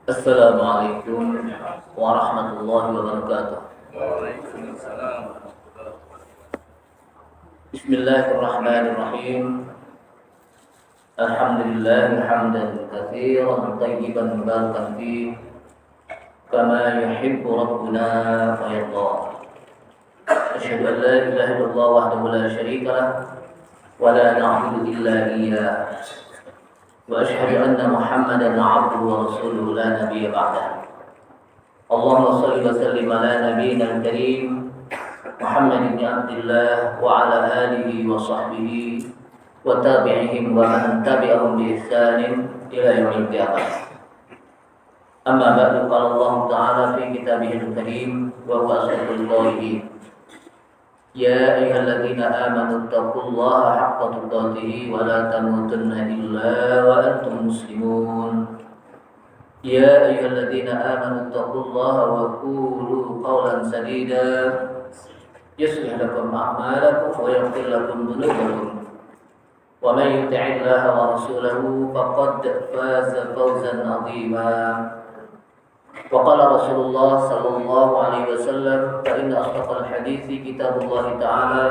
Assalamualaikum warahmatullahi wabarakatuh. Waalaikumsalam. Bismillahirrahmanirrahim. Alhamdulillah hamdan katsiran tayyiban mubarakan fihi kama yuhibbu rabbuna wa yarda. Asyhadu an la ilaha illallah wahdahu la syarika lah wa la na'budu illa iyyah. Wa asyhadu anna Muhammadan 'abduhu wa rasuluhu la nabiyya ba'dahu. Allahumma shalli wa sallim ala nabiyyina al-karim Muhammad ibn Abdullah wa ala alihi wa sahbihi wa tabi'ihim wa man tabi'ahum bi ihsanin ila yaumil qiyamah. Amma ba'du, qala Allah ta'ala fi kitabihil karim wa huwa asdaqul qailin. Ya ayyuhalladzina amanu taqullaha haqqa tuqatih wa la tamutunna illa wa antum muslimun. Ya ayyuhalladzina amanu taqullaha wa qulu qawlan sadida yuslih lakum a'malakum wa yaghfir lakum dhunubakum. Wa may yuti'illaha wa rasulahu faqad faza fawzan 'azima. Wa qala Rasulullah sallallahu alaihi wasallam fa inna asdaqal hadithi kitabullah ta'ala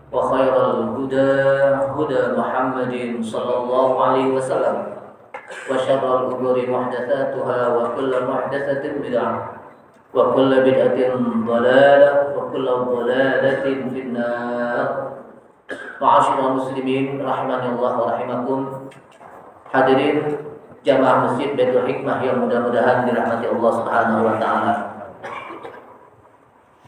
wa khairal huda huda Muhammadin sallallahu alaihi wasallam wa syarrul umuri muhdatsatuha wa kullu muhdatsatin bid'ah wa kullu bid'atin dhalalah wa kullu dhalalatin finnar. Ma'asyiral muslimin rahimani Allah wa rahimakum. Hadirin jamaah masjid Baitul Hikmah yang mudah-mudahan dirahmati Allah Subhanahu wa taala.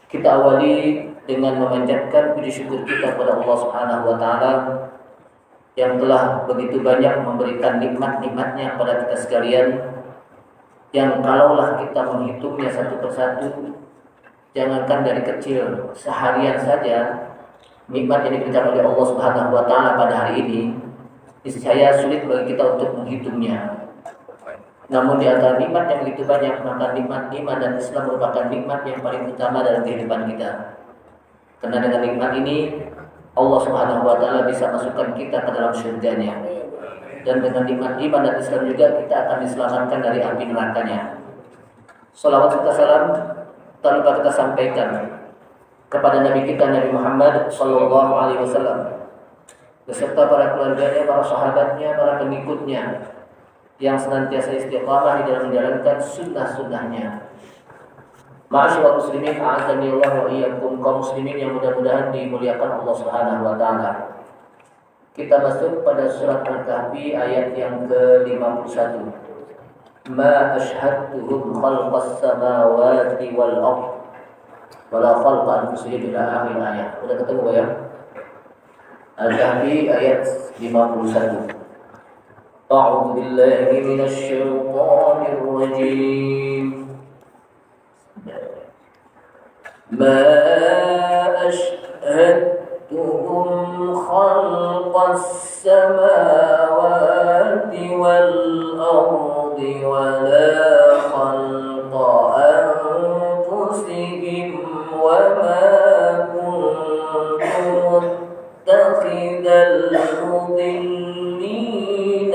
Kita awali dengan memanjatkan puji syukur kita kepada Allah Subhanahu wa taala yang telah begitu banyak memberikan nikmat-nikmatnya kepada kita sekalian, yang kalaulah kita menghitungnya satu persatu, jangankan dari kecil, seharian saja nikmat yang diberikan oleh Allah Subhanahu wa taala pada hari ini niscaya sulit bagi kita untuk menghitungnya. Namun di antara nikmat yang begitu banyak, maka nikmat iman dan Islam merupakan nikmat yang paling utama dalam kehidupan kita. Karena dengan nikmat ini Allah Subhanahu wa taala bisa masukkan kita ke dalam surganya. Dan dengan nikmat iman dan Islam juga kita akan diselamatkan dari api nerakanya. Salawat serta salam tak lupa kita sampaikan kepada Nabi kita Nabi Muhammad sallallahu alaihi wasallam beserta para keluarganya, para sahabatnya, para pengikutnya yang senantiasa istiqamah di dalam menjalankan sunnah-sunnahnya. Ma'asyiral muslimin, a'azani Allah wa iyyakum, kaum muslimin yang mudah-mudahan dimuliakan Allah Subhanahu wa taala. Kita masuk pada surat Al-Kahfi ayat yang ke-51. Ma ashhadtuhum khalqas samawati wal ardh wa la khalqa anfusihim ila akhir ayat. Sudah ketemu ya? Al-Kahfi ayat 51. أعوذ بالله من الشيطان الرجيم ما أشهدتهم خلق السماوات والأرض ولا خلق أنفسهم وما كنت متخذ المضلين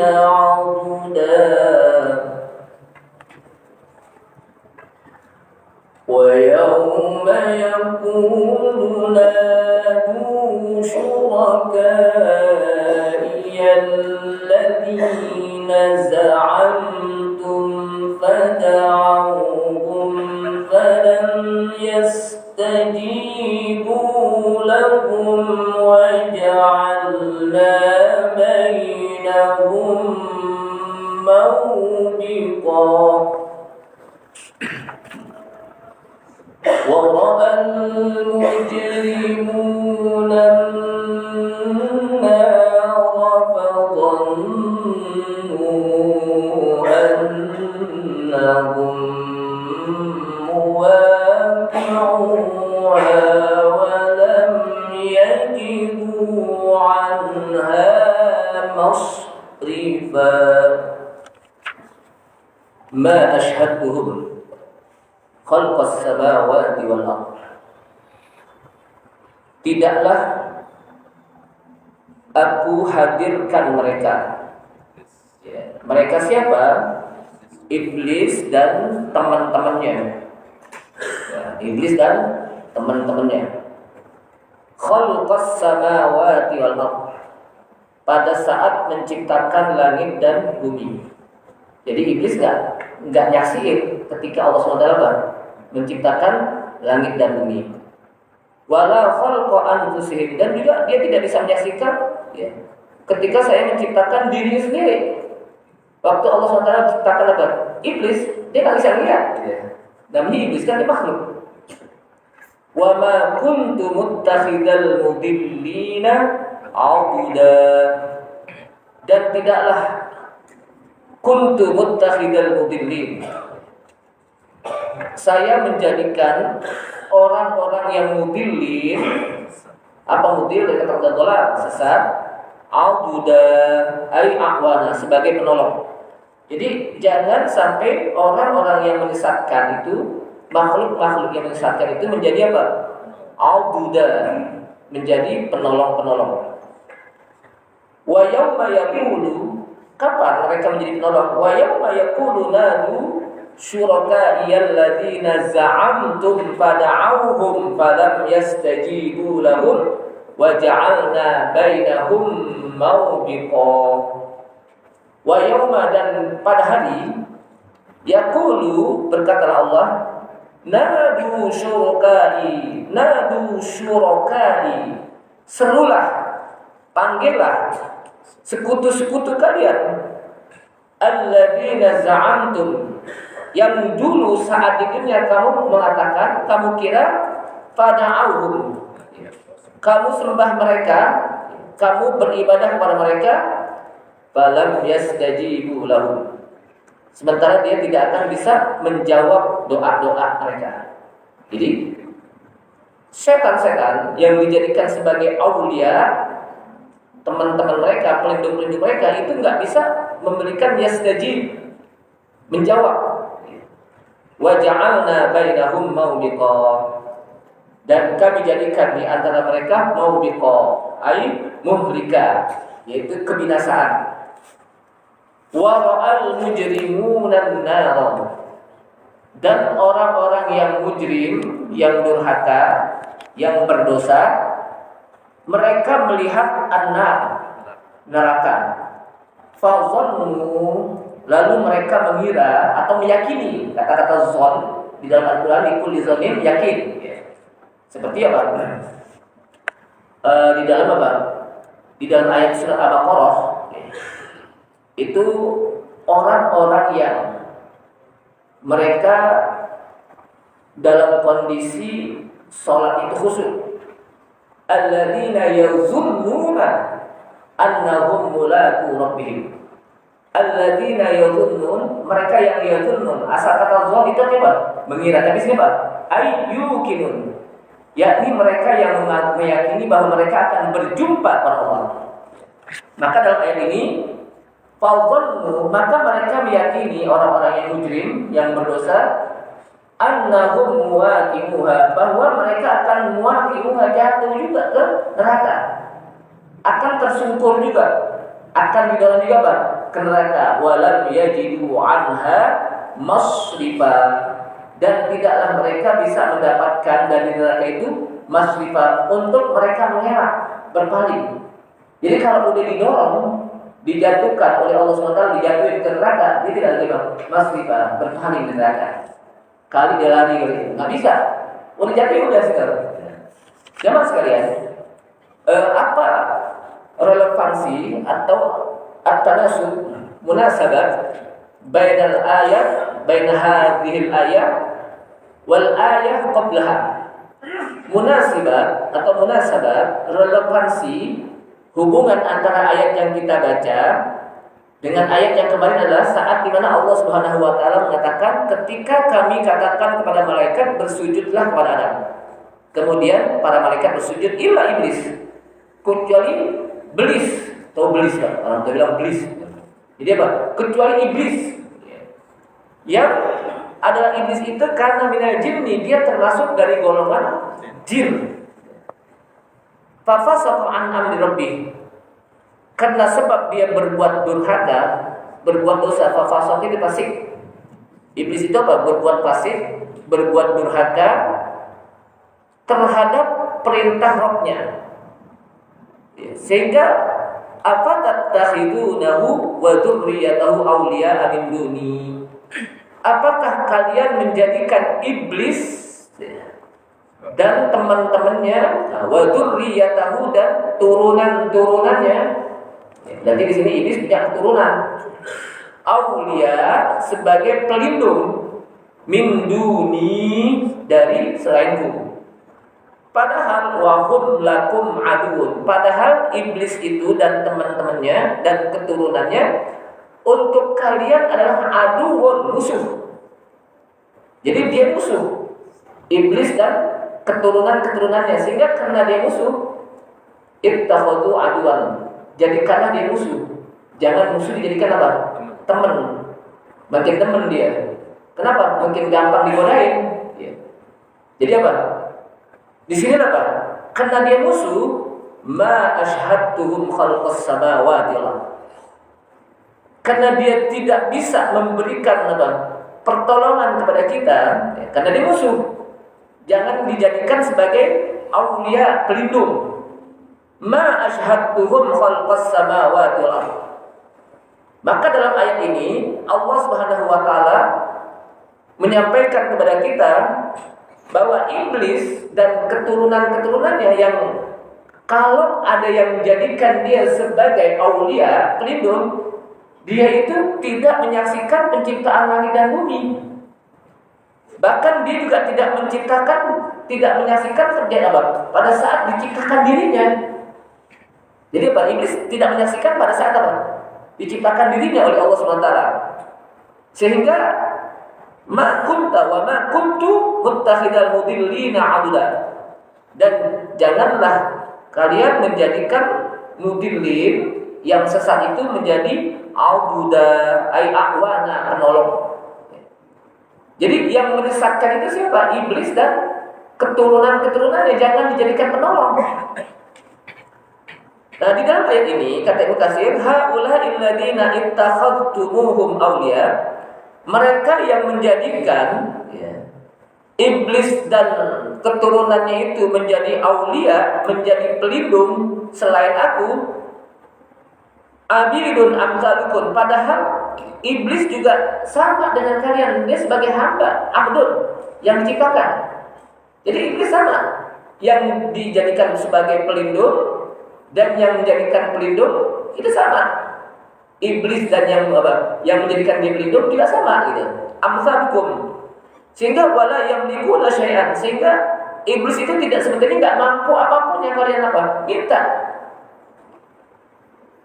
عضدا ويوم يقول نادوا شركائي الذين زعمتم فدعوهم فلم يستجيبوا لهم وجعلنا بينهم موبقا ورأى المجرمون النار فظنوا أنهم مواقعوها ولم يجدوا عنها مصرفا ما أشهدتهم khalqas samawati wal ardh. Tidaklah aku hadirkan mereka. Ya. Mereka siapa? iblis dan teman-temannya. Ya, iblis dan teman-temannya. Khalqas samawati wal ardh. Pada saat menciptakan langit dan bumi. Jadi iblis nggak nyaksiin ketika Allah SWT menciptakan langit dan bumi. Wala khalqa anfusihim, dan juga dia tidak bisa menyaksikan ya, ketika saya menciptakan diri sendiri. Waktu Allah SWT menciptakan apa? Iblis, dia nggak bisa lihat. Namanya iblis kan dia makhluk. Wa ma kuntu muttakhidal mudillina abuda, dan tidaklah kuntu muttakhidal mudillin, saya menjadikan orang-orang yang mudillin. Apa mudil? Dari kata dollar, sesat. Abuda ay a'wana, sebagai penolong. Jadi jangan sampai orang-orang yang menyesatkan itu, makhluk-makhluk yang menyesatkan itu menjadi apa? Abuda, menjadi penolong-penolong. Wa yauma yaqulu, kapan mereka menjadi penolong? Wa yauma yaqulu nadu syuraka'i alladziina za'amtum fada'awhum falam yastajibu lahum wa ja'alna bainahum mawbiqa. Wa yauma, dan pada hari, yaqulu, berkatalah Allah, nadu syuraka'i, serulah, panggillah sekutu-sekutu kalian, alladziina za'amtum, yang dulu saat di dunia kamu mengatakan, kamu kira, fada'auhum, kamu sembah mereka, kamu beribadah kepada mereka, falam yastajibu lahum, sementara dia tidak akan bisa menjawab doa-doa mereka. Jadi setan-setan yang dijadikan sebagai aulia, teman-teman mereka, pelindung-pelindung mereka, itu nggak bisa memberikan yastajib, menjawab. Wa ja'alna bainahum mawbiqa, dan kami jadikan di antara mereka mawbiqa, ay muhlika, yaitu kebinasaan. Wa ra'al mujrimuna an-nar, dan orang-orang yang mujrim, yang durhaka, yang berdosa, mereka melihat an-nar, neraka. Fazannu, lalu mereka mengira atau meyakini, kata-kata zon di dalam Al-Quran, di kulli zonin yakin. Seperti apa? Di dalam apa? Di dalam ayat surah Al-Baqarah, itu orang-orang yang mereka dalam kondisi sholat itu khusyuk. Alladzina yazunnuna annahum mulaqu rabbihim. Alladzina yazunnun, mereka yang yazunnun, asal kata zon itu apa? Mengira, tapi siapa? Ayyukinun, yakni mereka yang meyakini bahwa mereka akan berjumpa pada Allah. Maka dalam ayat ini, fadzannu, maka mereka meyakini, orang-orang yang mujrim, yang berdosa, annahum muwaqi'uha, bahwa mereka akan muwaqi'uha, jatuh juga ke neraka, akan tersungkur juga, akan di dalam juga apa? Ke neraka. Walam yajidu anha masrifa, dan tidaklah mereka bisa mendapatkan dari neraka itu masrifa, untuk mereka mengelak, berpaling. Jadi kalau udah didorong, dijatuhkan oleh Allah SWT, dijatuhin ke neraka, dia tidak lagi masrifa, berpaling di neraka. Kali dia lari, nggak bisa. Udah jatuh, udah sekarang. Jamaah sekalian, apa relevansi atau at-tanasub, munasabat bainal ayat, bain hadhil ayat wal ayat qablaha. Munasibat atau munasabat, relevansi hubungan antara ayat yang kita baca dengan ayat yang kemarin adalah saat di mana Allah Subhanahu wa taala mengatakan, ketika kami katakan kepada malaikat bersujudlah kepada Adam. Kemudian para malaikat bersujud illa iblis, kecuali belis. Tahu belis kan? Orang tua bilang belis. Jadi apa? Kecuali iblis. Yang adalah iblis itu karena minal jinni, dia termasuk dari golongan jin. Fafasaqa an amri rabbih, karena sebab dia berbuat durhaka, berbuat dosa, fafasaqa itu fasik, Iblis itu apa? Berbuat fasik, berbuat durhaka terhadap perintah Rabb-nya. Sehingga apa tattakhidunahu wa dzurriyyatahu awliya'a min duni? Apakah kalian menjadikan iblis dan teman-temannya, wa dzurriyyatahu dan turunan-turunannya? Jadi di sini iblis punya keturunan. Aulia sebagai pelindung, min duni dari selainku. Padahal wahum lakum aduun. Padahal iblis itu dan teman-temannya dan keturunannya untuk kalian adalah aduun, musuh. Jadi dia musuh, iblis dan keturunan-keturunannya. Sehingga karena dia musuh, ittakhadhu aduan, jadikanlah dia musuh. Jangan musuh dijadikan apa? Teman. Makin teman dia. Kenapa? Makin gampang digodain. Jadi apa? Di sini apa? Karena dia musuh, ma ashhadtuhum khalqas samawati wal ardh. Karena dia tidak bisa memberikan apa? Pertolongan kepada kita, karena dia musuh. Jangan dijadikan sebagai aulia, pelindung. Ma ashhadtuhum khalqas samawati wal ardh. Maka dalam ayat ini Allah Subhanahu wa taala menyampaikan kepada kita bahwa iblis dan keturunan-keturunannya yang kalau ada yang menjadikan dia sebagai aulia, pelindung, dia itu tidak menyaksikan penciptaan langit dan bumi. Bahkan dia juga tidak menyaksikan terjadi apa? Pada saat diciptakan dirinya. Jadi apa? Iblis tidak menyaksikan pada saat apa? Diciptakan dirinya oleh Allah SWT. Sehingga ma kunta wa ma kuntu muttakhidal mudillina aduda. Dan janganlah kalian menjadikan mudillin yang sesat itu menjadi aduda, ay a'wana, penolong. Jadi yang menyesatkan itu siapa? Iblis dan keturunan-keturunannya. Jangan dijadikan penolong. Nah, di dalam ayat ini kata Ibnu Katsir, haula'il ladzina ittakhadtumuhum awliya, mereka yang menjadikan iblis dan keturunannya itu menjadi aulia, menjadi pelindung selain aku, abidun amsalukum, padahal iblis juga sama dengan kalian, dia sebagai hamba, abdun yang diciptakan. Jadi iblis sama, yang dijadikan sebagai pelindung dan yang menjadikan pelindung itu sama. Iblis dan yang menjadikan dia pelindung juga sama gitu. Amsalukum. Sehingga wala yamlikuna syai'an, sehingga iblis itu tidak sebetulnya enggak mampu apapun yang kalian minta.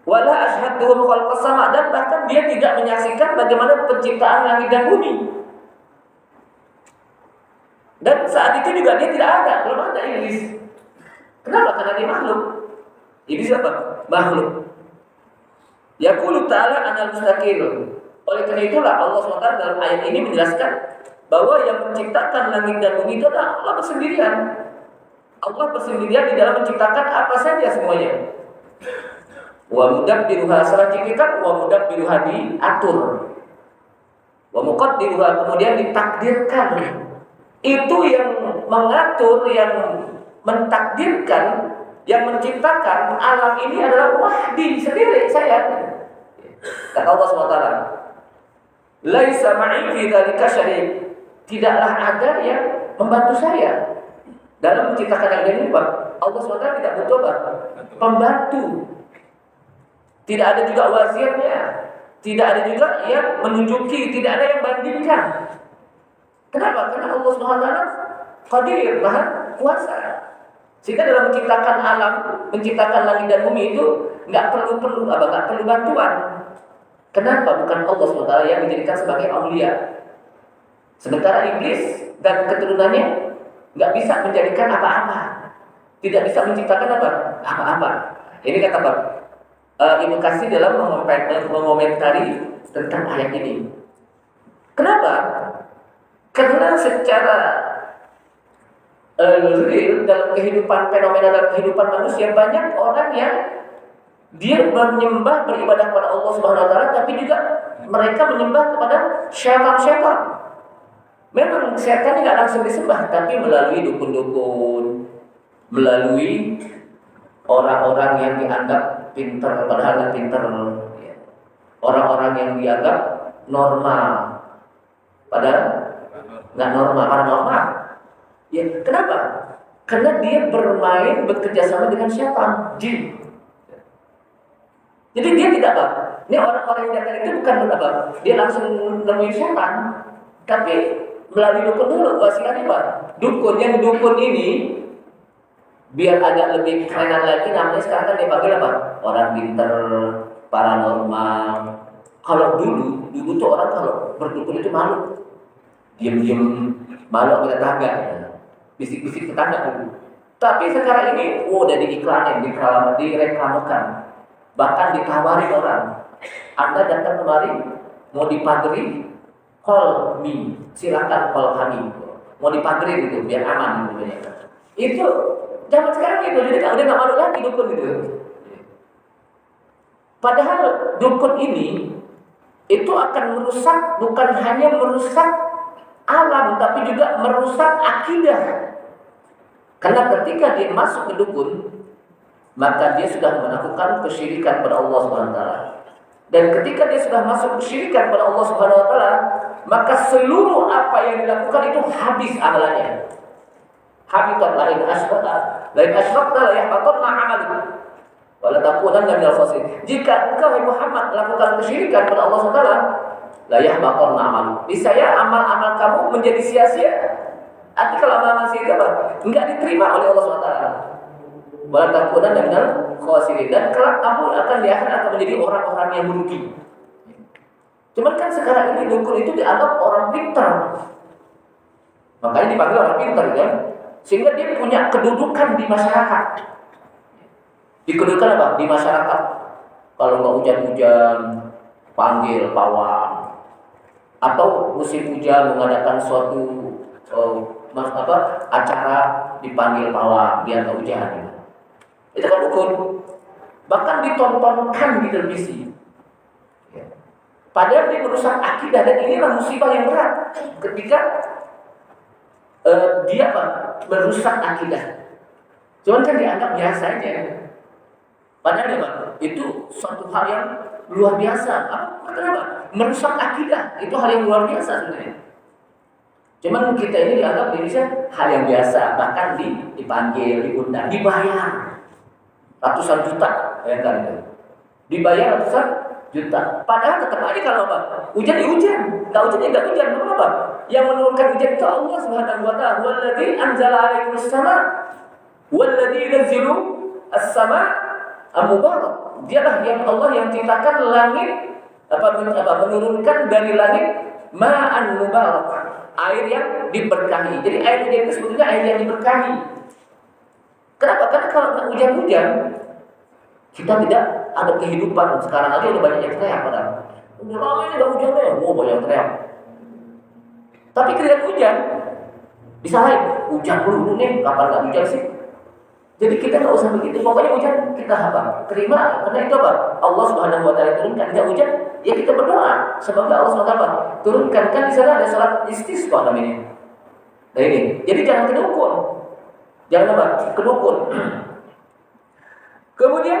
Wala ashhadduhum khalqas sama, dan bahkan dia tidak menyaksikan bagaimana penciptaan langit dan bumi. Dan saat itu juga dia tidak ada, belum ada iblis. Kenapa? Karena dia makhluk. Iblis apa? Makhluk. Yaqulu ta'ala anal mustaqil. Oleh karena itulah Allah SWT dalam ayat ini menjelaskan bahwa yang menciptakan langit dan bumi itu adalah Allah bersendirian. Allah bersendirian di dalam menciptakan apa saja semuanya. Wa mudabbiruha, salah ciptakan wa mudabbiruha, diatur. Wa muqaddiruha, kemudian ditakdirkan. Itu yang mengatur, yang mentakdirkan, yang menciptakan alam ini adalah wahdi, sendiri saya. Kata Allah SWT, laisa ma'i fi dzalika syari', tidaklah ada yang membantu saya dalam menciptakan alam ini, Pak. Allah SWT tidak butuh apa? Pembantu. Tidak ada juga wazirnya, tidak ada juga yang menunjuki, tidak ada yang bandingkan. Kenapa? Karena Allah SWT Qadir, Maha Kuasa. Sehingga dalam menciptakan alam, menciptakan langit dan bumi itu nggak perlu bantuan. Kenapa? Bukan Allah SWT yang dijadikan sebagai aulia. Sementara iblis dan keturunannya nggak bisa menjadikan apa-apa, tidak bisa menciptakan apa-apa. Ini kata Ibnu Katsir dalam mengomentari tentang ayat ini. Kenapa? Karena secara real dalam kehidupan, fenomena dalam kehidupan manusia, banyak orang yang dia menyembah, beribadah kepada Allah Subhanahu wa taala, tapi juga mereka menyembah kepada syaitan-syaitan. Memang setan tidak langsung disembah, tapi melalui dukun-dukun, melalui orang-orang yang dianggap pintar padahal nggak pintar, orang-orang yang dianggap normal padahal nggak normal, paranormal. Ya, kenapa? Karena dia bermain bekerjasama dengan setan, jin. Jadi dia tidak apa? Ini orang-orang yang datang itu bukan apa? Dia langsung nemuin setan, tapi melalui dukun dulu. Wasilahnya apa? Dukun, yang dukun ini biar agak lebih kerenan lagi, namanya sekarang kan dia panggil apa? Orang pinter, paranormal. Kalau dulu tuh orang kalau berdukun itu malu, diam-diam, malu sama tetangga, bisik-bisik tetangga dulu. Tapi sekarang ini, udah diiklanin, direklamkan, bahkan ditawari orang. Anda datang kemari, mau dipagari, call me, silakan call kami. Mau dipagari gitu, biar aman gitu. Itu zaman sekarang gitu, jadi udah nggak malu lagi dukun gitu. Padahal dukun ini itu akan merusak, bukan hanya merusak alam, tapi juga merusak akidah. Karena ketika dia masuk ke dukun, maka dia sudah melakukan kesyirikan pada Allah SWT. Dan ketika dia sudah masuk kesyirikan pada Allah SWT, maka seluruh apa yang dilakukan itu habis amalannya. Habitat lain asyraqta la yahbatanna 'amaluk wa la takunanna minal khasirin. Jika engkau Muhammad melakukan kesyirikan pada Allah SWT, la yahbatanna 'amaluk. Niscaya amal-amal kamu menjadi sia-sia. Artinya kalau amal-amal sia-sia apa? Enggak diterima oleh Allah SWT. Wa la takunanna minal khasirin. Dan kelak kamu akan di akhirat akan menjadi orang-orang yang merugi. Cuman kan sekarang ini dukun itu dianggap orang pintar. Makanya dipanggil orang pintar kan? Sehingga dia punya kedudukan di masyarakat. Di kedudukan apa? Di masyarakat. Kalau nggak hujan-hujan, panggil pawang. Atau musim hujan mengadakan suatu acara, dipanggil pawang biar nggak hujan. Itu kan dukun. Bahkan ditontonkan di televisi. Padahal dia merusak akidah, dan inilah musibah yang berat ketika dia merusak akidah. Cuman kan dianggap biasa aja. Padahal itu suatu hal yang luar biasa. Kenapa? Merusak akidah itu hal yang luar biasa sebenarnya. Cuman kita ini dianggap di Indonesia hal yang biasa, bahkan dipanggil, diundang, dibayar ratusan juta, ya kan? Dibayar ratusan juta. Padahal tetap aja kalau hujan ya hujan, nggak hujan ya nggak hujan. Kenapa? Yang menurunkan hujan itu Allah Subhanahu wa taala. Walladzi anzala 'alaikumus sama, walladzi yunzilu as-sama al-mubarak. Dialah yang Allah yang ciptakan langit, menurunkan dari langit ma'an mubarak, air yang diberkahi. Jadi air hujan itu sebetulnya air yang diberkahi. Kenapa? Karena kalau nggak hujan-hujan, kita tidak ada kehidupan. Sekarang aja udah banyak yang teriak padahal. Ini nggak hujan deh, banyak yang teriak. Tapi ketika hujan, disalahin, hujan dulu nih, kapan nggak hujan sih? Jadi kita nggak usah begitu. Pokoknya hujan kita terima, karena itu Allah Subhanahu wa taala turunkan. Nggak hujan, ya kita berdoa semoga Allah Subhanahu wa taala turunkan. Kan di sana ada salat istisqa namanya. Nah ini, jadi jangan kedukun. Jangan kedukun. Kemudian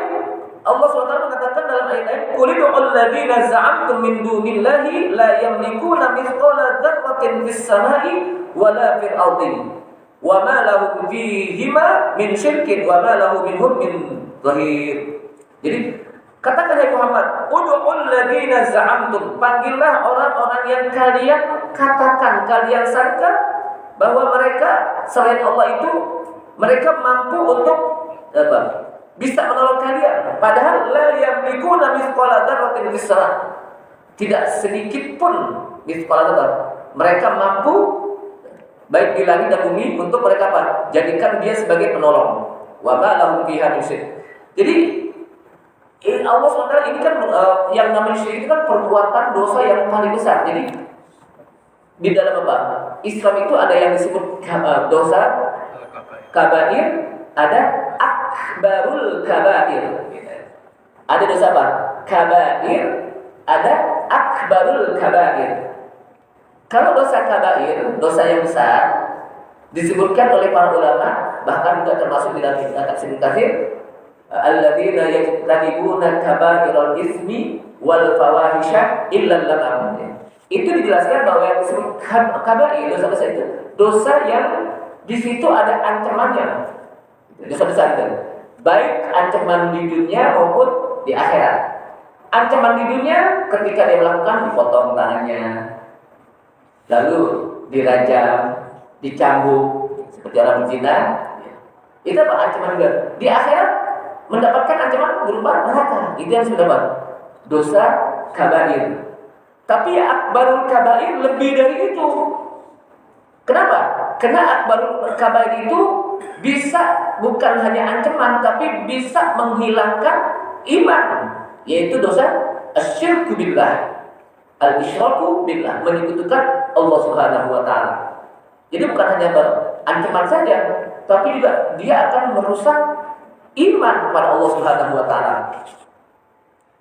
Allah SWT mengatakan dalam ayat-ayat, "Qul ud'ul ladzina za'amtum min dunillahi la yamlikuna mithqala dzarratin fis sama'i wala fil ardi wa ma lahum fihima min syirkin wa ma lahu minhum min dhahir." Jadi katakan hai Muhammad, ud'ul ladzina za'amtum, panggillah orang-orang yang kalian katakan, kalian sangka bahwa mereka selain Allah itu mereka mampu untuk bisa menolong kalian. Padahal la yamlikuna mithqala dzarratin fis sama'. Tidak sedikit pun mithqala dzarrah. Mereka mampu baik di langit dan bumi untuk mereka jadikan dia sebagai penolong. Wa ma lahum fiha min syirk. Jadi Allah SWT ini kan yang namanya syirik itu kan perbuatan dosa yang paling besar. Jadi di dalam Islam itu ada yang disebut dosa kabair, ada akbarul kabair. Ada dosa kabair, ada akbarul kabair. Kalau dosa kabair, dosa yang besar, disebutkan oleh para ulama, bahkan juga termasuk di dalam tafsir Katsir, alladzina yajtanibuna kaba'iral ismi wal fawahisha illa lamam. Itu dijelaskan bahwa yang disebut kabair, dosa besar itu dosa yang di situ ada ancamannya. Dosa besar itu baik ancaman di dunia maupun di akhirat. Ancaman di dunia ketika dia melakukan dipotong tangannya, lalu dirajam, dicambuk seperti orang berzina. Itu apa ancaman juga. Di akhirat mendapatkan ancaman berupa neraka. Itu yang sudah apa? Dosa kabair. Tapi akbarul kabair lebih dari itu. Kenapa? Karena akbarul kabair itu bisa bukan hanya ancaman, tapi bisa menghilangkan iman, yaitu dosa asyirku billah, al-isyraku billah, menyekutukan Allah Subhanahu wa taala. Jadi bukan hanya ancaman saja, tapi juga dia akan merusak iman kepada Allah Subhanahu wa taala.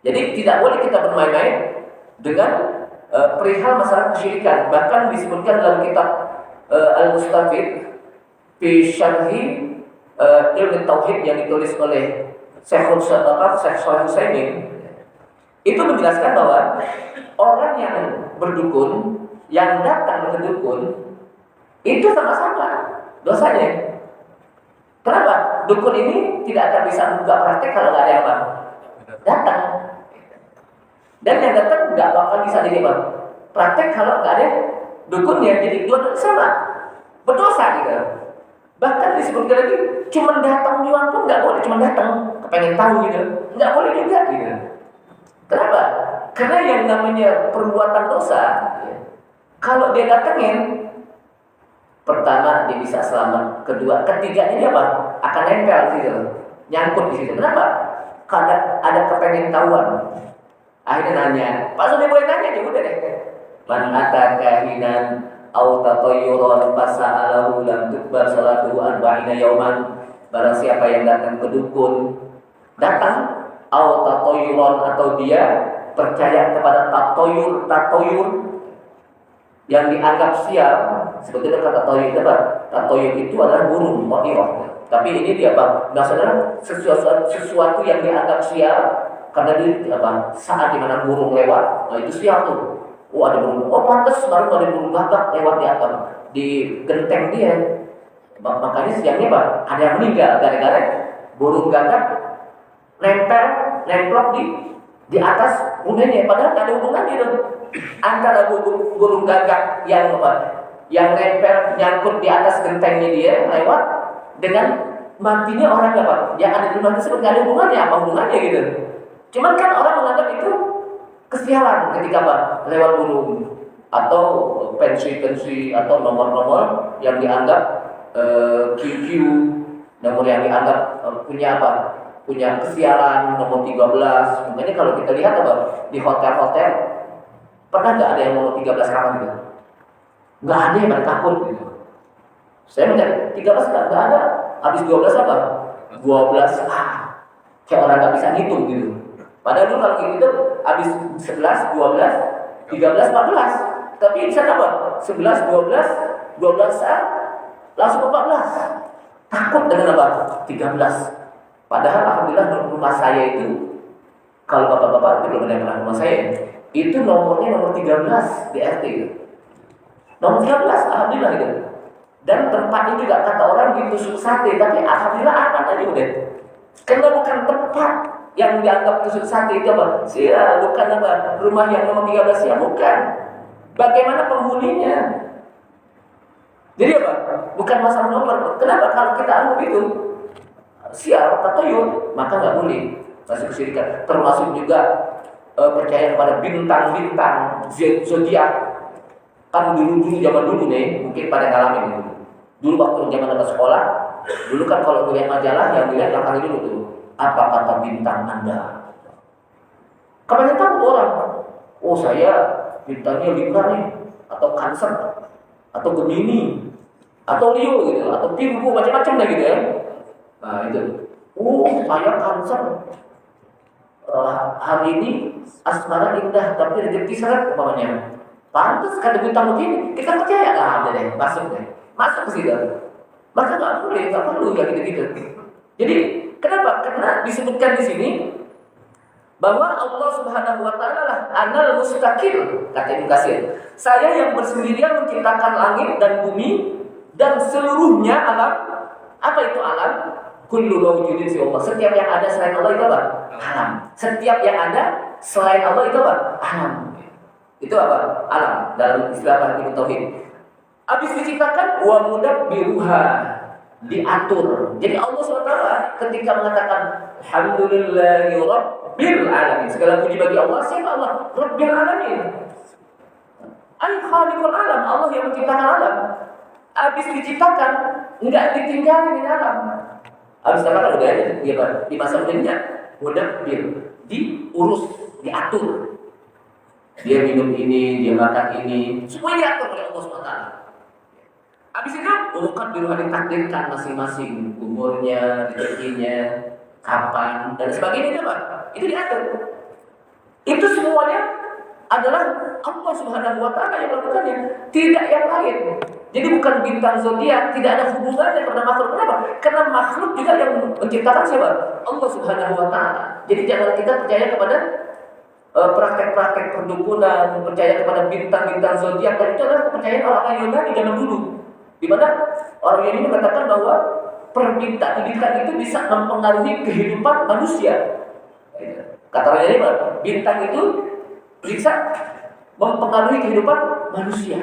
Jadi tidak boleh kita bermain-main dengan perihal masalah kesyirikan. Bahkan disebutkan dalam kitab Al-Mustafid fi Syarhi Ilmu Tauhid yang ditulis oleh Syekh Shalih Utsaimin, itu menjelaskan bahwa orang yang berdukun, yang datang ke dukun, itu sama-sama dosanya. Kenapa? Dukun ini tidak akan bisa membuka praktek kalau nggak ada yang datang. Dan yang datang nggak bakal bisa jadi praktek kalau nggak ada dukunnya. Jadi dua sama berdosa gitu. Bahkan disebutkan lagi, cuma datang doang pun nggak boleh, cuma datang, kepengen tahu gitu, nggak boleh juga gitu. Kenapa? Karena yang namanya perbuatan dosa, kalau dia datengin, pertama dia bisa selamat, kedua, ketiganya dia apa? Akan nempel gitu, nyangkut di situ. Kenapa? Karena ada kepengen tahuan. Akhirnya nanya, Pak Sudi boleh nanya, ya udah deh. Man ataka hinan au tatayyuran fasa'alahu lam tuqbal salatuhu arba'ina yauman. Barang siapa yang datang ke dukun, datang au tatayyuran, atau dia percaya kepada tatoyur yang dianggap sial. Sebetulnya kata tatoyur itu apa? Tatoyur itu adalah burung, tatoyur. Tapi ini dia apa? Maksudnya sesuatu yang dianggap sial karena dia apa? Saat dimana burung lewat, nah itu sial tuh. Oh ada burung, oh pantas baru ada burung gagak lewat di atas, di genteng dia. Makanya siangnya Pak, ada yang meninggal gara-gara burung gagak nemplok di atas rumahnya. Padahal nggak ada hubungannya tuh antara burung gagak yang apa, yang nempel nyangkut di atas gentengnya dia lewat dengan matinya orang apa yang ada di rumah tersebut. Nggak ada hubungannya, apa hubungannya gitu. Cuman kan orang menganggap itu kesialan ketika apa? Lewat burung atau pensi atau nomor-nomor yang dianggap QQ, nomor yang dianggap punya apa? Punya kesialan, nomor 13. Makanya kalau kita lihat apa? Di hotel-hotel pernah nggak ada yang nomor 13 kamar gitu? Nggak ada yang takut gitu. Saya mencari 13 nggak ada. Habis 12 apa? 12 kayak orang nggak bisa ngitung gitu. Padahal dulu kalau gitu habis 11, 12, 13, 14. Tapi di sana apa? 11, 12, 12 saat langsung 14. Takut dengan apa? 13. Padahal alhamdulillah rumah saya itu, kalau bapak-bapak itu belum ada yang pernah rumah saya, itu nomornya nomor 13 di RT gitu. Nomor 13 alhamdulillah gitu. Dan tempatnya juga kata orang ditusuk sate, tapi alhamdulillah aman aja udah. Karena bukan tempat yang dianggap tusuk sate itu apa? Bukan apa? Rumah yang nomor 13 ya bukan. Bagaimana penghuninya? Jadi apa? Bukan masalah nomor. Kenapa kalau kita anggap itu sial atau yun, maka nggak boleh masuk kesyirikan. Termasuk juga percaya kepada bintang-bintang zodiak. Kan dulu zaman dulu nih, mungkin pada ngalamin itu. Dulu waktu zaman anak sekolah, dulu kan kalau melihat majalah yang dilihat yang kali dulu tuh, apa kata bintang Anda? Kapan tahu orang? Oh saya bintangnya Libra nih, atau Cancer, atau Gemini, atau Leo gitu, atau Virgo, macam-macam lah gitu ya. Nah itu, saya Cancer. Hari ini asmara indah, tapi rezeki seret umpamanya. Pantas kata bintang begini, kita percaya lah, deh, masuk ke situ. Maka nggak perlu ya gitu. Jadi kenapa? Karena disebutkan di sini bahwa Allah Subhanahu wa taala lah anal mustaqil, kata Ibnu Katsir. Saya yang bersendirian menciptakan langit dan bumi dan seluruhnya alam. Apa itu alam? Kullu mawjudin fi Allah. Setiap yang ada selain Allah itu apa? Alam. Setiap yang ada selain Allah itu apa? Alam. Itu apa? Alam dalam istilah Ibnu Tauhid. Habis diciptakan wa mudabbiruha, diatur. Jadi Allah SWT ketika mengatakan alhamdulillahi rabbil alamin, segala puji bagi Allah. Siapa Allah? Rabbil alamin. Ay khaliqul alam, Allah yang menciptakan alam. Habis diciptakan enggak ditinggalin di alam. Habis diciptakan udah aja dia di masa mudanya mudabbir, diurus, diatur. Dia minum ini, dia makan ini, semuanya diatur oleh Allah SWT. Habis itu umukat biruha ditakdirkan masing-masing umurnya, rezekinya, kapan dan sebagainya itu apa? Itu diatur. Itu semuanya adalah Allah Subhanahu wa taala yang melakukannya, tidak yang lain. Jadi bukan bintang zodiak, tidak ada hubungannya kepada makhluk. Kenapa? Karena makhluk juga yang menciptakan siapa? Allah Subhanahu wa taala. Jadi jangan kita percaya kepada praktek-praktek perdukunan, percaya kepada bintang-bintang zodiak, dan itu adalah kepercayaan orang-orang Yunani zaman dulu. Di mana orang Yunani mengatakan bahwa bintang-bintang itu bisa mempengaruhi kehidupan manusia. Kata orang Yunani, bintang itu bisa mempengaruhi kehidupan manusia.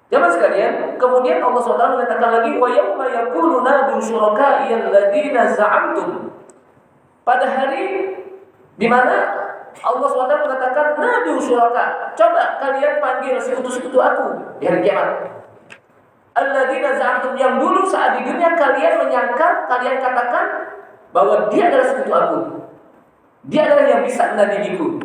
Jamaah sekalian, kemudian Allah SWT mengatakan lagi, wa yauma yaqulu nadu syuraka'i alladziina za'amtum. Pada hari di mana Allah SWT mengatakan nadu syuraka, coba kalian panggil sekutu-sekutu aku di hari kiamat. Alladziina za'amtum, yang dulu saat di dunia kalian menyangka, kalian katakan bahwa dia adalah sekutu aku. Dia adalah yang bisa menandingiku.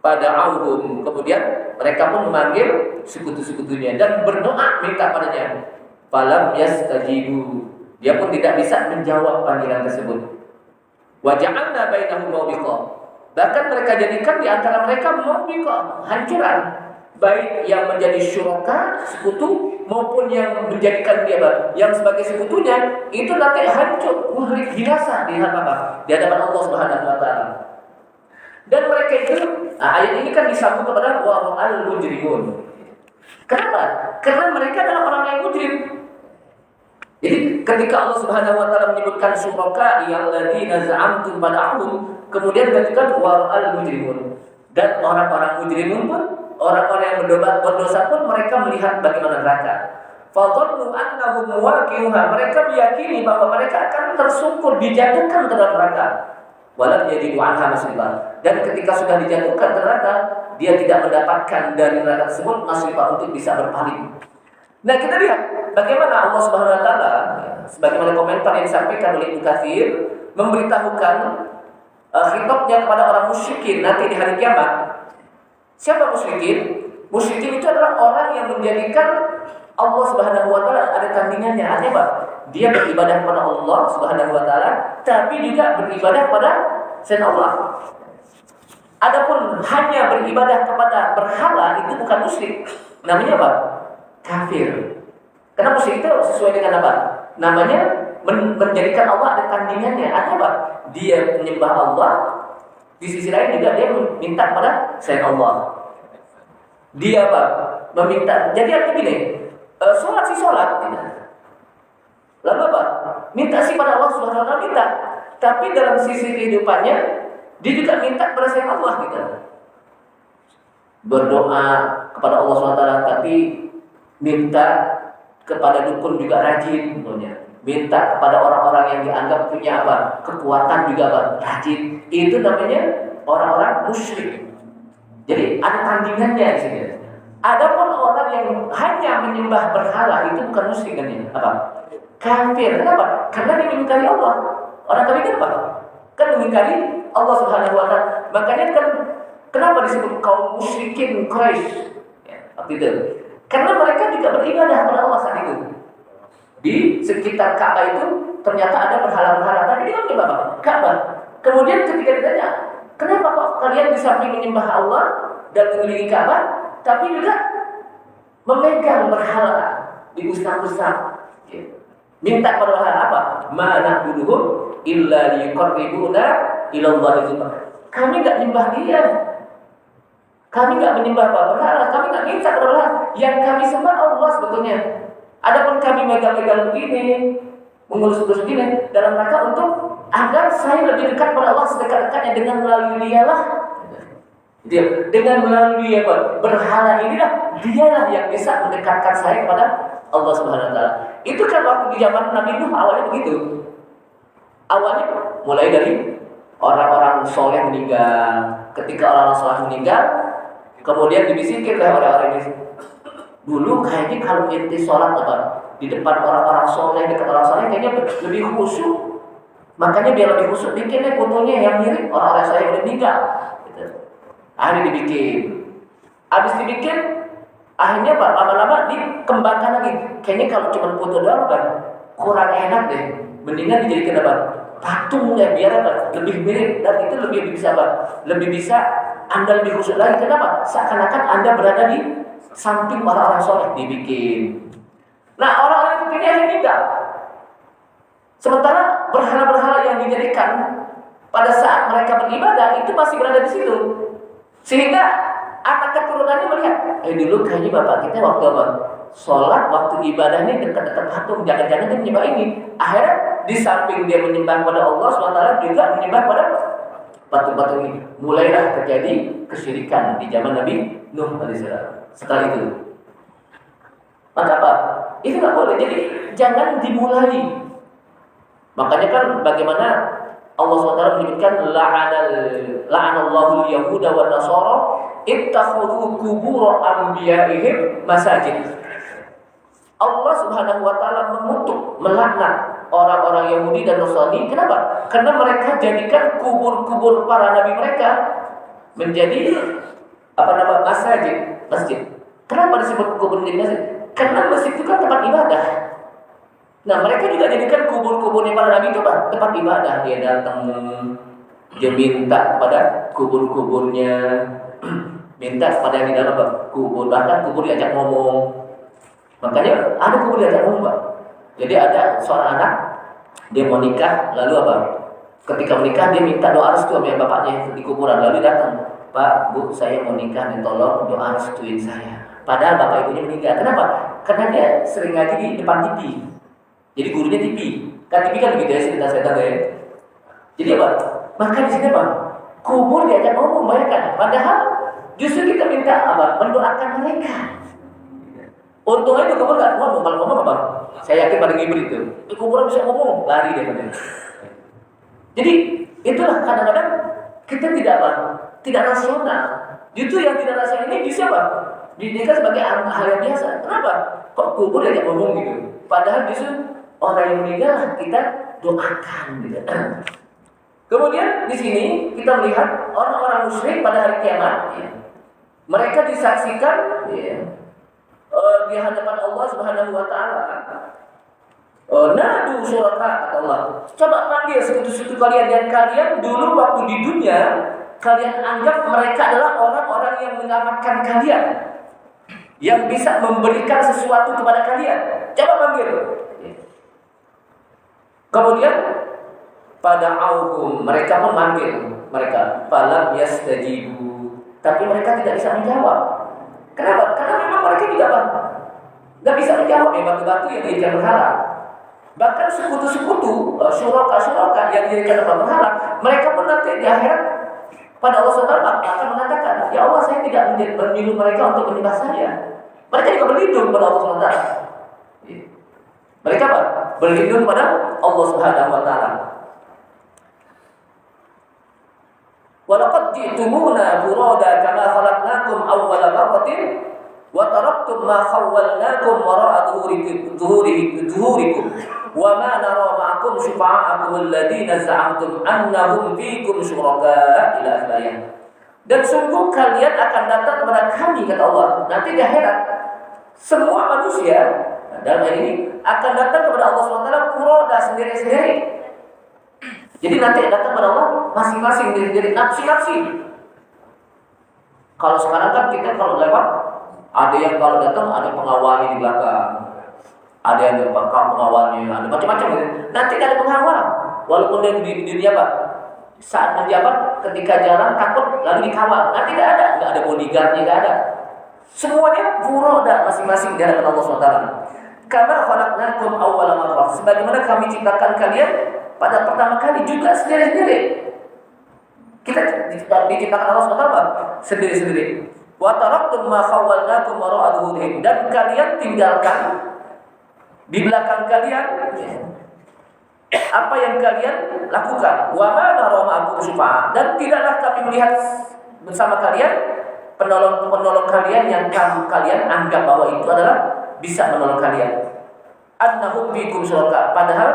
Pada auhum, kemudian mereka pun memanggil sekutu-sekutunya dan berdoa minta padanya. Falam yastajibu, dia pun tidak bisa menjawab panggilan tersebut. Wa ja'alna bainahum mawbiqa, bahkan mereka jadikan di antara mereka mawbiqa, hancuran, baik yang menjadi syuraka, sekutu, maupun yang menjadikan dia yang sebagai sekutunya, itu nanti hancur, muhlik, binasa di hadapan Allah Subhanahu wa taala. Dan mereka itu, ayat ini kan disambung kepada wa'al mujrimun. Kenapa? Karena mereka adalah orang yang mujrim. Jadi ketika Allah Subhanahu wa taala menyebutkan syuraka alladzina za'amtum bada'hum, kemudian disebutkan wa'al mujrimun. Dan orang-orang mujrimun pun, orang-orang yang berdosa pun mereka melihat bagaimana neraka. Fadhannu annahum waqi'uha, mereka meyakini bahwa mereka akan tersungkur, dijatuhkan ke dalam neraka. Walam yadidu anha masrifa, dan ketika sudah dijatuhkan ke neraka, dia tidak mendapatkan dari neraka tersebut masrifa untuk bisa berpaling. Nah, kita lihat bagaimana Allah Subhanahu wa taala, sebagaimana komentar yang disampaikan oleh Ibnu Katsir, memberitahukan khitabnya kepada orang musyrikin nanti di hari kiamat. Siapa musyrikin? Musyrikin itu adalah orang yang menjadikan Allah Subhanahu wa taala ada tandingannya. Artinya apa? Dia beribadah kepada Allah Subhanahu wa taala, tapi juga beribadah kepada selain Allah. Adapun hanya beribadah kepada berhala itu bukan musyrik. Namanya apa? Kafir. Karena musyrik itu sesuai dengan apa? Namanya menjadikan Allah ada tandingannya. Artinya apa? Dia menyembah Allah, di sisi lain juga dia meminta kepada selain Allah. Dia apa? Meminta. Jadi artinya gini, sholat sih sholat, lalu apa? Minta sih pada Allah Subhanahu wa taala, minta. Tapi dalam sisi kehidupannya dia juga minta kepada selain Allah gitu. Berdoa kepada Allah Subhanahu wa taala, tapi minta kepada dukun juga rajin, contohnya. Minta kepada orang-orang yang dianggap punya apa? Kekuatan juga apa? Rajin. Itu namanya orang-orang musyrik. Jadi ada tandingannya di sini. Adapun orang yang hanya menyembah berhala itu bukan musyrik kan ya? Apa? Kafir. Kenapa? Karena dia mengingkari Allah. Orang kafir kenapa? Kan mengingkari Allah Subhanahu wa taala. Makanya kan kenapa disebut kaum musyrikin Quraisy? Ya, waktu itu. Karena mereka juga beribadah kepada Allah saat itu. Di sekitar Ka'bah itu ternyata ada berhala-berhala. Tapi dia menyembah apa? Ka'bah. Kemudian ketika ditanya, kenapa kok kalian di samping menyembah Allah, dan mengelilingi Ka'bah, tapi juga memegang berhala diusap-usap. Minta pada berhala apa? Ma na'buduhum illa liqarribuna ila Allahi zulfa. Kami enggak nyembah dia. Kami enggak menyembah berhala, kami enggak minta pada berhala. Yang kami sembah Allah sebetulnya. Adapun kami megang-megang begini, mengulus-ulus begini dalam rangka untuk agar saya lebih dekat pada Allah sedekat-dekatnya dengan melalui dialah. Dengan melalui apa? Berhala inilah dialah yang bisa mendekatkan saya kepada Allah Subhanahu wa taala. Itu kan waktu di zaman Nabi Nuh awalnya begitu. Awalnya mulai dari orang-orang soleh meninggal. Ketika orang-orang soleh meninggal, kemudian dibisikin oleh orang-orang ini. Dulu kayaknya kalau ente sholat apa di depan orang-orang soleh, dekat orang soleh kayaknya lebih khusyuk. Makanya biar lebih khusyuk bikin deh fotonya yang mirip orang-orang soleh yang udah meninggal. Gitu. Akhirnya dibikin. Habis dibikin, akhirnya apa? Lama-lama dikembangkan lagi. Kayaknya kalau cuma foto doang kan kurang enak deh. Mendingan dijadikan apa? Patung ya biar apa? Lebih mirip dan itu lebih bisa apa? Lebih bisa Anda lebih khusyuk lagi. Kenapa? Seakan-akan Anda berada di samping orang-orang soleh dibikin. Nah orang-orang itu kayaknya yang meninggal. Sementara berhala-berhala yang dijadikan pada saat mereka beribadah itu masih berada di situ. Sehingga anak keturunannya melihat, dulu kayaknya bapak kita waktu apa? Sholat, waktu ibadahnya dekat-dekat patung, jangan-jangan dia menyembah ini. Akhirnya di samping dia menyembah pada Allah SWT juga menyembah pada patung-patung ini. Mulailah terjadi kesyirikan di zaman Nabi Nuh alaihissalam. Setelah itu, maka apa? Itu nggak boleh. Jadi jangan dimulai. Makanya kan bagaimana Allah SWT menyebutkan la'anallahu al-yahuda wa nasara ittakhadhu qubur anbiya'ihim masajid. Allah Subhanahu wa taala mengutuk, melaknat orang-orang Yahudi dan Nasrani. Kenapa? Karena mereka jadikan kubur-kubur para nabi mereka menjadi masjid. Kenapa disebut kubur menjadi masjid? Karena masjid itu kan tempat ibadah. Nah, mereka juga jadikan kubur-kuburnya para nabi itu apa? Tempat ibadah. Dia datang, dia minta pada kubur-kuburnya, minta pada yang di dalam apa? Kubur, bahkan kubur diajak ngomong. Makanya ada kubur diajak ngomong, Pak. Jadi ada seorang anak, dia mau nikah, lalu apa? Ketika menikah dia minta doa restu sama bapaknya di kuburan, lalu datang, Pak, Bu, saya mau nikah nih, tolong doa restuin saya. Padahal bapak ibunya meninggal. Kenapa? Karena dia sering ngaji di depan TV. Jadi gurunya TV. Kan TV kan begitu ya cerita-cerita ya. Jadi apa? Maka di sini apa? Kubur diajak ngomong, bayangkan. Padahal justru kita minta apa? Mendoakan mereka. Untungnya itu kubur nggak ngomong. Kalau ngomong apa? Saya yakin pada ngibrit itu. Di kuburan bisa ngomong, lari dia katanya. Jadi itulah kadang-kadang kita tidak apa? Tidak rasional. Justru yang tidak rasional ini bisa apa? Dijadikan sebagai hal yang biasa. Kenapa? Kok kubur diajak ngomong gitu? Padahal justru orang yang meninggal kita doakan gitu. Kemudian di sini kita melihat orang-orang musyrik pada hari kiamat, ya, mereka disaksikan ya, di hadapan Allah Subhanahu wa taala. Nadu syuraka kata Allah. Coba panggil sekutu-sekutu kalian yang kalian dulu waktu di dunia kalian anggap mereka adalah orang-orang yang menyelamatkan kalian, yang bisa memberikan sesuatu kepada kalian. Coba panggil. Kemudian pada auhum mereka pun manggil mereka. Falam yastajibu. Tapi mereka tidak bisa menjawab. Kenapa? Karena memang mereka juga nggak bisa menjawab batu-batu yang dijadikan berhala. Bahkan sekutu-sekutu, syuraka yang dijadikan berhala, mereka pun nanti di akhirat pada Allah SWT akan mengatakan, ya Allah, saya tidak menyuruh mereka untuk menyembah saya. Mereka juga berlindung pada Allah SWT. Mereka apa? Berlindung pada Allah Subhanahu wa taala. Walaqad ji'tumuna furada kama khalaqnakum awwala marratin wa taraktum ma khawwalnakum wara'a dhuhurikum wa ma nara ma'akum syufa'akum alladhina za'amtum annahum fiikum syuraka ila akhirih. Dan sungguh kalian akan datang kepada kami, kata Allah, nanti di akhirat semua manusia dalam hal ini akan datang kepada Allah SWT furada sendiri-sendiri. Jadi nanti datang kepada Allah masing-masing sendiri-sendiri, nafsi-nafsi. Kalau sekarang kan kita kalau lewat, ada yang kalau datang ada pengawalnya di belakang, ada yang di belakang pengawalnya, ada macam-macam gitu. Nanti nggak ada pengawal, walaupun dia di dunia apa, saat menjabat ketika jalan takut lalu dikawal. Nanti nggak ada bodyguardnya, nggak ada. Semuanya furoda masing-masing di hadapan Allah SWT. Kama khalaqnakum awwala marrah, sebagaimana kami ciptakan kalian pada pertama kali juga sendiri-sendiri. Kita diciptakan Allah SWT sendiri-sendiri. Wa taraktum ma khawwalnakum wara'a dhuhurihim, dan kalian tinggalkan di belakang kalian apa yang kalian lakukan. Wa ma nara ma'akum syufa'a, dan tidaklah kami melihat bersama kalian penolong-penolong kalian yang kalian anggap bahwa itu adalah bisa menolong kalian. Annahum bikum syuraka, padahal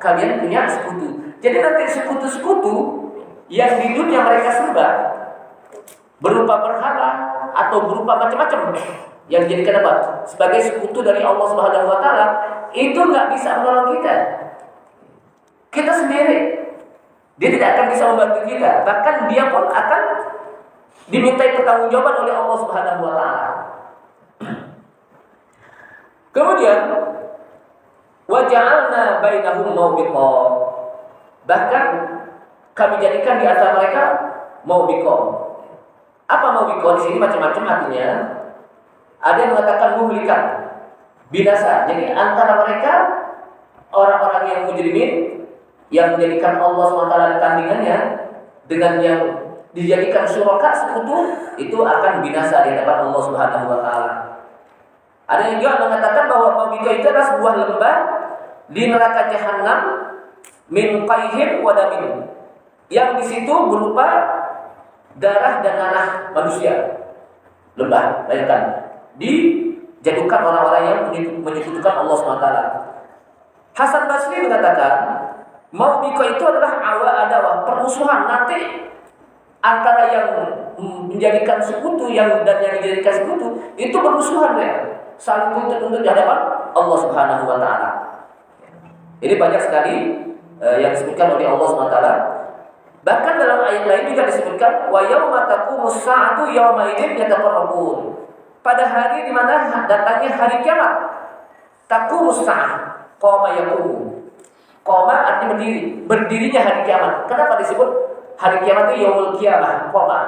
kalian punya sekutu. Jadi nanti sekutu-sekutu yang di dunia mereka sembah berupa berhala atau berupa macam-macam yang dijadikan apa? Sebagai sekutu dari Allah Subhanahu wa taala, itu nggak bisa menolong kita. Kita sendiri. Dia tidak akan bisa membantu kita. Bahkan dia pun akan dimintai pertanggungjawaban oleh Allah Subhanahu wa taala. Kemudian waja'alna bainahum mawbiqa, bahkan kami jadikan di antara mereka mawbiqa. Apa mawbiqa? Di sini macam-macam artinya. Ada yang mengatakan muhlikan, binasa. Jadi antara mereka orang-orang yang mujrimin yang menjadikan Allah SWT tandingannya dengan yang dijadikan syuraka sekutu, itu akan binasa di hadapan Allah Subhanahu wa taala. Ada yang juga mengatakan bahwa mawbiqa itu adalah sebuah lembah di neraka jahanam min qayhin wa damin, yang di situ berupa darah dan nanah manusia. Lembah, bayangkan, dijatuhkan orang-orang yang menyekutukan Allah SWT. Hasan Basri mengatakan mawbiqa itu adalah adawah, permusuhan nanti antara yang menjadikan sekutu dan yang dijadikan sekutu, itu bermusuhan ya, saling tuntut di hadapan Allah Subhanahu wa taala. Ini banyak sekali yang disebutkan oleh Allah Subhanahu wa taala. Bahkan dalam ayat lain juga disebutkan wa yauma taqumus saatu yauma idzin yataqarrabun. Pada hari di mana datangnya hari kiamat, taqumus saah, qama yaqumu. Qama artinya berdiri, berdirinya hari kiamat. Kenapa disebut hari kiamat itu yaumul qiyamah, qoma?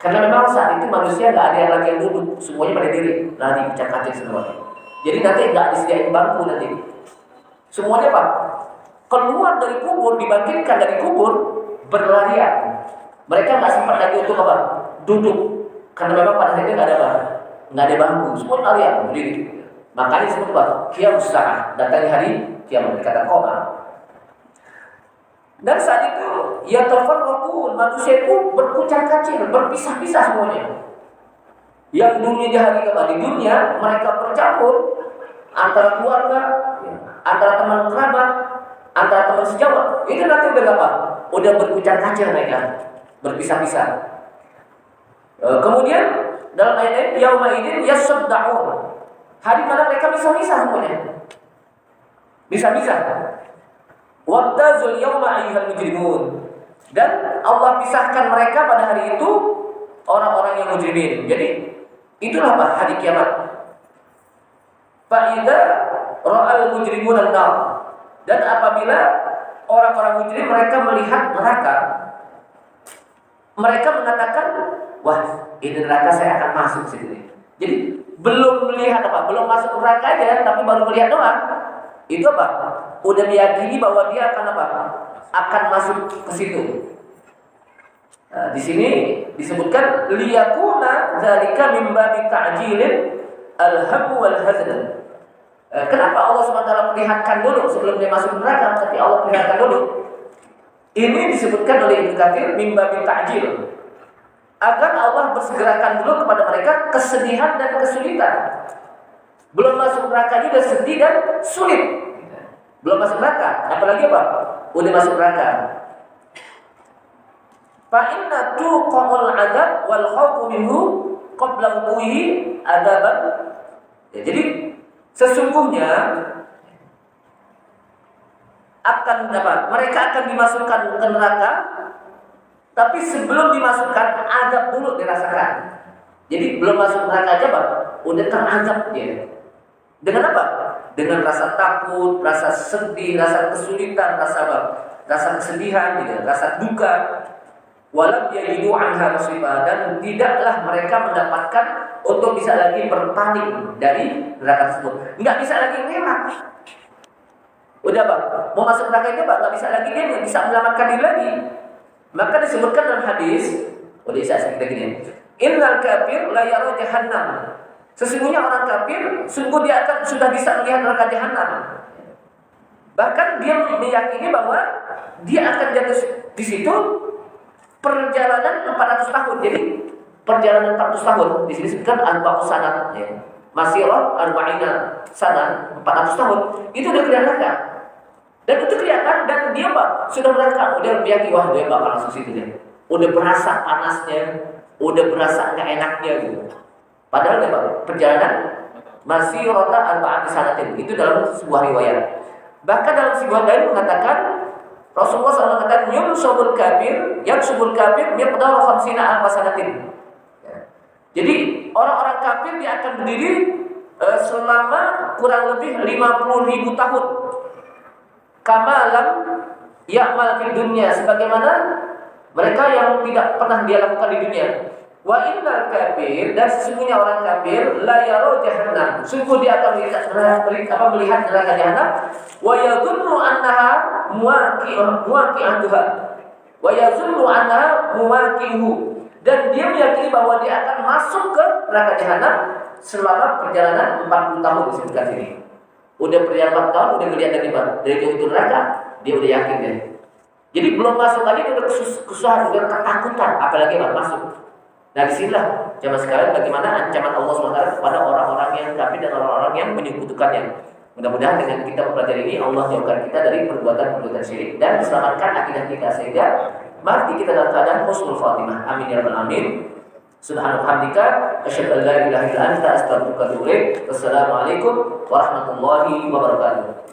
Karena memang saat itu manusia nggak ada yang lagi yang duduk, semuanya pada diri, lari kacang-kacang semuanya. Jadi nanti nggak disediain bangku nanti. Semuanya apa? Keluar dari kubur, dibangkitkan dari kubur, berlarian. Mereka nggak sempat lagi untuk apa? Duduk. Karena memang pada hari itu nggak ada bangku, semua larian berdiri. Makanya disebut apa? Qiyamus saah, datangnya hari kiamat, dikata qoma. Dan saat itu ya tafarraqun, manusia itu berkucak-kacir, berpisah-pisah semuanya. Yang dulunya di hari di dunia mereka bercampur antara keluarga, antara teman kerabat, antara teman sejawat. Itu nanti udah apa? Udah berkucak-kacir mereka, berpisah-pisah. Kemudian dalam ayat ini yauma idzin yasadda'un, hari mana mereka bisa-bisa semuanya. Bisa-bisa. Wabtazul yawma ayyuhal mujrimun, dan Allah pisahkan mereka pada hari itu orang-orang yang mujrimin. Jadi itulah apa? Hari kiamat. Fa idza ra'al mujrimun an-nar, dan apabila orang-orang mujrim mereka melihat neraka, mereka mengatakan, wah, ini neraka, saya akan masuk sini. Jadi belum melihat apa? Belum masuk neraka aja, tapi baru melihat doang. Itu apa? Udah meyakini bahwa dia akan apa? Akan masuk ke situ. Di sini disebutkan liyakuna dzalika min babi ta'jilin al-hamu wal hazn. Kenapa Allah SWT perlihatkan dulu sebelum dia masuk neraka, tapi Allah perlihatkan dulu? Ini disebutkan oleh Ibnu Katsir min babi ta'jil, agar Allah bersegerakan dulu kepada mereka kesedihan dan kesulitan. Belum masuk neraka juga sedih dan sulit. Belum masuk neraka, apalagi apa? Udah masuk neraka. Fa inna tuqamul adab wal khawfu minhu qabla wuqu'ihi adaban. Ya, jadi sesungguhnya akan apa? Mereka akan dimasukkan ke neraka Tapi sebelum dimasukkan, azab dulu dirasakan. Jadi belum masuk neraka aja, Pak, udah terazab dia. Dengan apa? Dengan rasa takut, rasa sedih, rasa kesulitan, rasa kesedihan, gitu, rasa duka. Walam yajidu anha masrifa, dan tidaklah mereka mendapatkan untuk bisa lagi berpaling dari neraka tersebut. Enggak bisa lagi ngelak. Udah, Pak, mau masuk neraka itu, Pak, enggak bisa lagi, dia enggak bisa menyelamatkan diri lagi. Maka disebutkan dalam hadis, udah bisa kita gini. Innal kafir la yara jahannam. Sesungguhnya orang kafir sungguh dia akan sudah bisa melihat neraka jahanam. Bahkan dia meyakini bahwa dia akan jatuh di situ perjalanan 400 tahun. Jadi perjalanan 400 tahun di sini disebutkan arba'us sanat, ya. Masirah arba'ina sanat, 400 tahun. Itu udah kelihatan. Dan itu kelihatan, dan dia, Pak, sudah merasakan, udah meyakini, wah, dia bakal langsung situ deh. Udah berasa panasnya, udah berasa enggak enaknya gitu. Padahal Pak, perjalanan masih rota arba'ati sanatin. Itu dalam sebuah riwayat. Bahkan dalam sebuah lain mengatakan, Rasulullah SAW mengatakan, yumsubul kafir miqdaru khamsina alfa sanatin. Jadi orang-orang kafir dia akan berdiri selama kurang lebih 50.000 tahun. Kamalam ya'mal fid dunya, sebagaimana mereka yang tidak pernah dia lakukan di dunia. Wa innal kafir, dan sesungguhnya orang kafir la yara jahannam, sungguh dia akan melihat neraka jahanam. Wa yadhunnu annaha muwaqi'atuha wa yadhunnu annaha muwaqi'uhu, dan dia meyakini bahwa dia akan masuk ke neraka jahanam selama perjalanan 40 tahun disebutkan sini. Udah perjalanan 4 tahun, udah melihat dari jauh neraka, dia udah yakin deh. Jadi belum masuk lagi udah kesusahan, udah ketakutan, apalagi masuk. Nah, disinilah jamaah sekalian bagaimana ancaman Allah SWT kepada orang-orang yang kafir dan orang-orang yang menyekutukannya. Mudah-mudahan dengan kita mempelajari ini, Allah jauhkan kita dari perbuatan-perbuatan syirik dan selamatkan akidah kita, sehingga mati kita dalam keadaan husnul khatimah. Amin ya rabbal alamin. Subhanallah, asyhadu an la ilaha illa anta, astaghfiruka wa atubu ilaik. Wassalamualaikum warahmatullahi wabarakatuh.